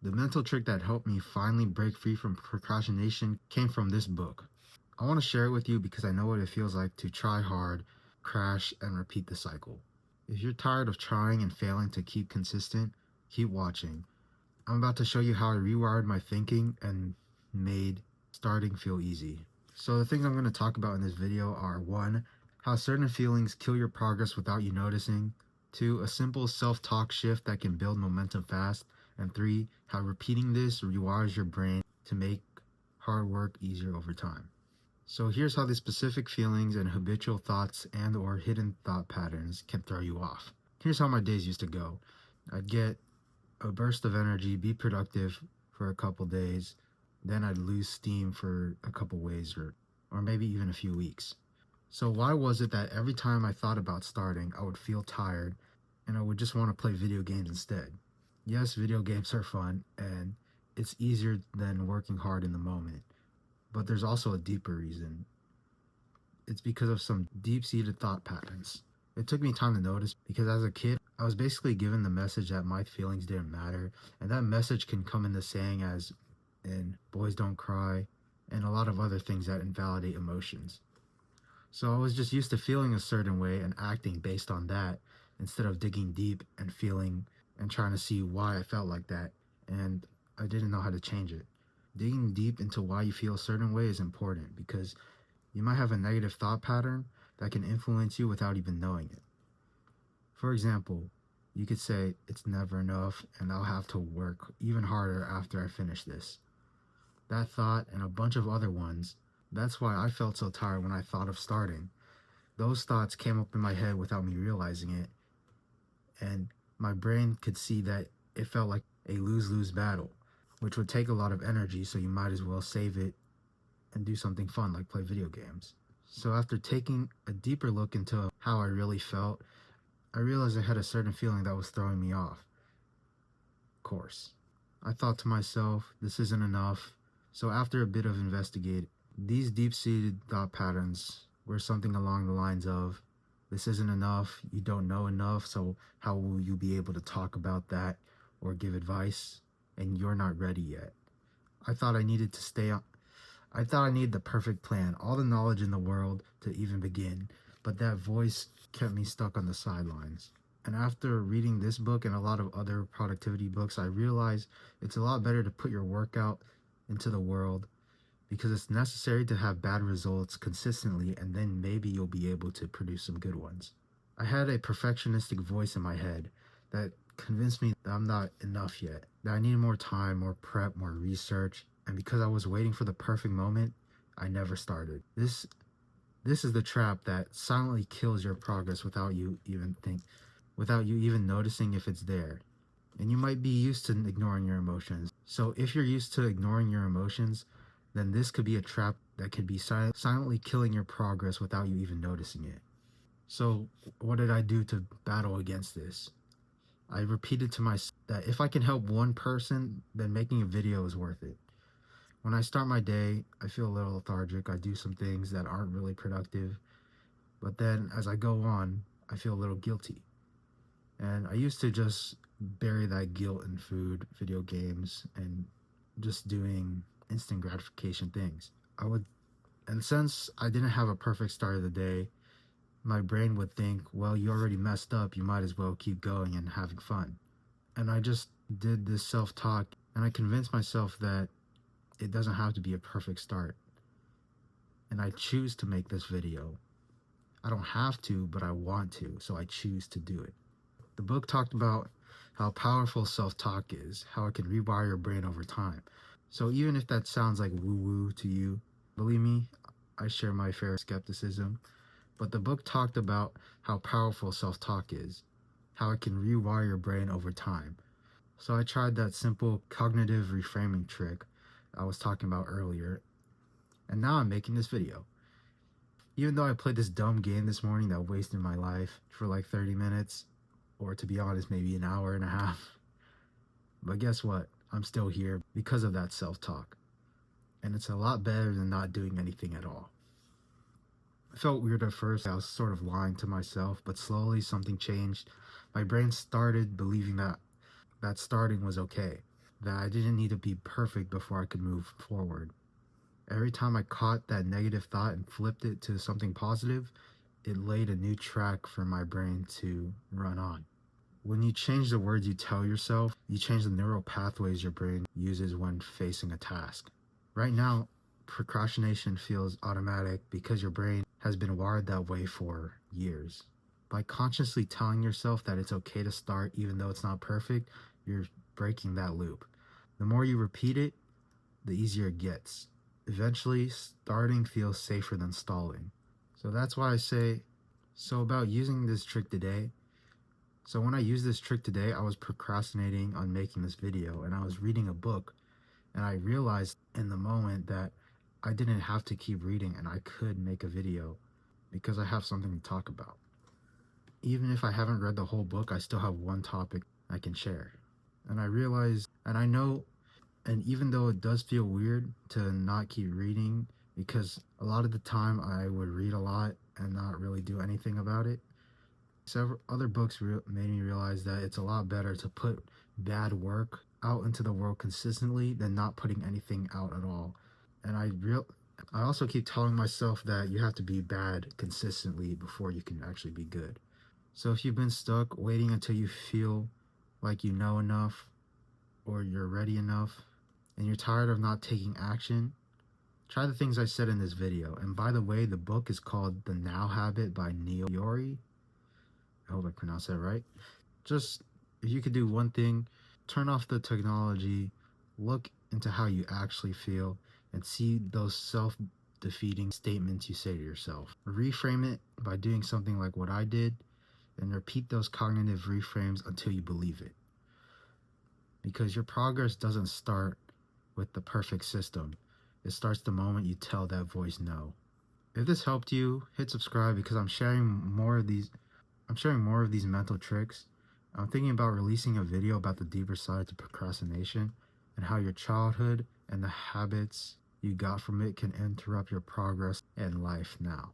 The mental trick that helped me finally break free from procrastination came from this book. I want to share it with you because I know what it feels like to try hard, crash, and repeat the cycle. If you're tired of trying and failing to keep consistent, keep watching. I'm about to show you how I rewired my thinking and made starting feel easy. So the things I'm going to talk about in this video are 1. How certain feelings kill your progress without you noticing. 2. A simple self-talk shift that can build momentum fast. And 3. How repeating this rewires your brain to make hard work easier over time. So here's how the specific feelings and habitual thoughts and or hidden thought patterns can throw you off. Here's how my days used to go. I'd get a burst of energy, be productive for a couple days, then I'd lose steam for a couple weeks or maybe even a few weeks. So why was it that every time I thought about starting, I would feel tired and I would just want to play video games instead? Yes, video games are fun and it's easier than working hard in the moment, but there's also a deeper reason. It's because of some deep-seated thought patterns. It took me time to notice because as a kid, I was basically given the message that my feelings didn't matter, and that message can come in the saying as in boys don't cry and a lot of other things that invalidate emotions. So I was just used to feeling a certain way and acting based on that instead of digging deep and feeling and trying to see why I felt like that, and I didn't know how to change it. Digging deep into why you feel a certain way is important because you might have a negative thought pattern that can influence you without even knowing it. For example, you could say, it's never enough and I'll have to work even harder after I finish this. That thought and a bunch of other ones, that's why I felt so tired when I thought of starting. Those thoughts came up in my head without me realizing it, and my brain could see that it felt like a lose-lose battle, which would take a lot of energy, so you might as well save it and do something fun like play video games. So after taking a deeper look into how I really felt, I realized I had a certain feeling that was throwing me off course. I thought to myself, this isn't enough. So after a bit of investigating, these deep-seated thought patterns were something along the lines of, this isn't enough, you don't know enough, so how will you be able to talk about that or give advice, and you're not ready yet. I thought I needed the perfect plan, all the knowledge in the world to even begin, but that voice kept me stuck on the sidelines. And after reading this book and a lot of other productivity books, I realized it's a lot better to put your work out into the world because it's necessary to have bad results consistently, and then maybe you'll be able to produce some good ones. I had a perfectionistic voice in my head that convinced me that I'm not enough yet, that I need more time, more prep, more research, and because I was waiting for the perfect moment, I never started. This is the trap that silently kills your progress without you even noticing if it's there. And you might be used to ignoring your emotions. So if you're used to ignoring your emotions, then this could be a trap that could be silently killing your progress without you even noticing it. So what did I do to battle against this? I repeated to myself that if I can help one person, then making a video is worth it. When I start my day, I feel a little lethargic. I do some things that aren't really productive. But then as I go on, I feel a little guilty. And I used to just bury that guilt in food, video games, and just doing instant gratification things. And since I didn't have a perfect start of the day, my brain would think, well, you already messed up, you might as well keep going and having fun. And I just did this self-talk, and I convinced myself that it doesn't have to be a perfect start. And I choose to make this video. I don't have to, but I want to, so I choose to do it. The book talked about how powerful self-talk is, how it can rewire your brain over time. So even if that sounds like woo-woo to you, believe me, I share my fair skepticism. But the book talked about how powerful self-talk is, how it can rewire your brain over time. So I tried that simple cognitive reframing trick I was talking about earlier, and now I'm making this video. Even though I played this dumb game this morning that wasted my life for like 30 minutes, or to be honest, maybe an hour and a half. But guess what? I'm still here because of that self-talk. And it's a lot better than not doing anything at all. I felt weird at first. I was sort of lying to myself, but slowly something changed. My brain started believing that starting was okay. that I didn't need to be perfect before I could move forward. Every time I caught that negative thought and flipped it to something positive, it laid a new track for my brain to run on. When you change the words you tell yourself, you change the neural pathways your brain uses when facing a task. Right now, procrastination feels automatic because your brain has been wired that way for years. By consciously telling yourself that it's okay to start even though it's not perfect, you're breaking that loop. The more you repeat it, the easier it gets. Eventually, starting feels safer than stalling. So that's why I say, about using this trick today. So when I used this trick today, I was procrastinating on making this video and I was reading a book, and I realized in the moment that I didn't have to keep reading and I could make a video because I have something to talk about. Even if I haven't read the whole book, I still have one topic I can share. And I realized, and I know, and even though it does feel weird to not keep reading, because a lot of the time I would read a lot and not really do anything about it, several other books made me realize that it's a lot better to put bad work out into the world consistently than not putting anything out at all. And I also keep telling myself that you have to be bad consistently before you can actually be good. So if you've been stuck waiting until you feel like you know enough or you're ready enough and you're tired of not taking action, try the things I said in this video. And by the way, the book is called The Now Habit by Neil Yorey. I hope I pronounced that right. Just, if you could do one thing, turn off the technology, look into how you actually feel, and see those self-defeating statements you say to yourself. Reframe it by doing something like what I did, and repeat those cognitive reframes until you believe it. Because your progress doesn't start with the perfect system. It starts the moment you tell that voice no. If this helped you, hit subscribe because I'm sharing more of these mental tricks. I'm thinking about releasing a video about the deeper side to procrastination and how your childhood and the habits you got from it can interrupt your progress in life now.